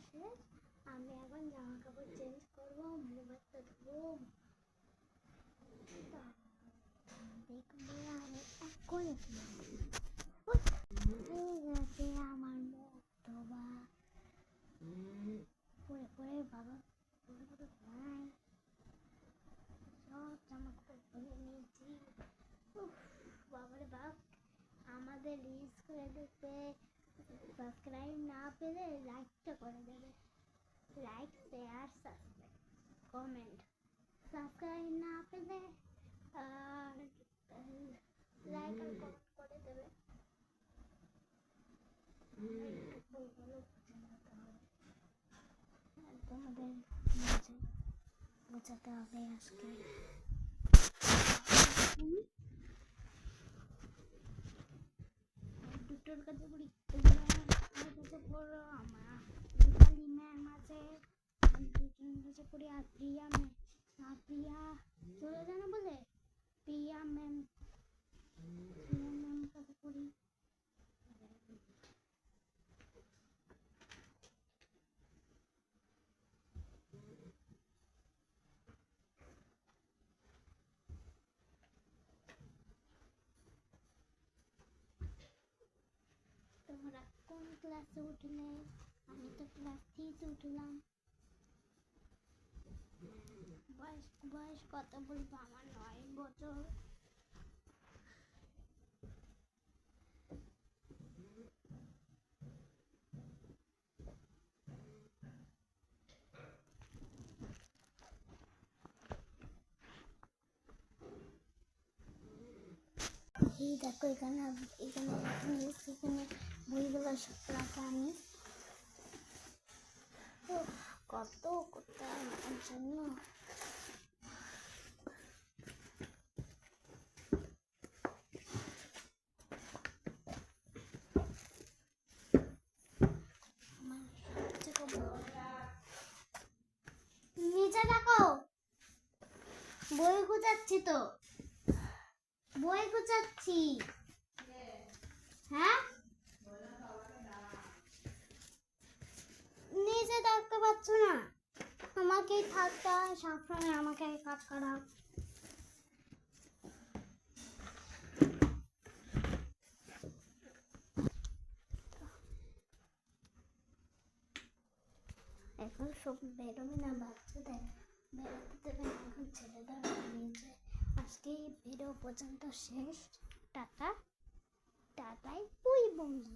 শেষ। আমি এখন জামা কাপড় চেঞ্জ করবো, মোবাইলটা ধরবো, দেখবো আমি এখন গেছে আমার মতো বা পরে পরে বাবা পরে পরে নাই সব জামা কাপড় পরে নিয়েছি। বাবারে বাপ, আমাদের রিলস করে দেখতে সাবস্ক্রাইব না পেলে লাইকটা করে দেবে। Like, share, subscribe, comment. Subscribe না পেলে লাইক আর কমেন্ট করে দেবে। তোমাদের মাঝে বোঝাতে হবে আজকে। দুটোর কাছে পড়ি, পড়ো আমার রূপালী ম্যাম আছে, দুজনের কাছে পড়ি। আর প্রিয়া চলে যায় না বলে প্রিয়া ম্যাম কাছে পড়ি। তোমরা কোন ক্লাসে উঠলে? আমি তো ক্লাস 3 উঠলাম। বয়স কত বলবো? আমার 9 বছর। এই দেখো এখানে বইগুলো সব রাখা আমি কত করতে আমার জন্য। নিচে দেখো, বই গুছাচ্ছি তো, বই গুছাচ্ছি। হ্যাঁ, নিচে দেখতে পাচ্ছ না? আমাকেই থাকতে হয় সবসময়, আমাকে কাজ করা। এখন সব বেরোবে না, বাচ্চাদের বেরোতে দেবে না, এখন ছেলেদের নিয়েছে। আজকে এই ভিডিও পর্যন্ত শেষ। টাটা, টাটাই বই বন্ধু।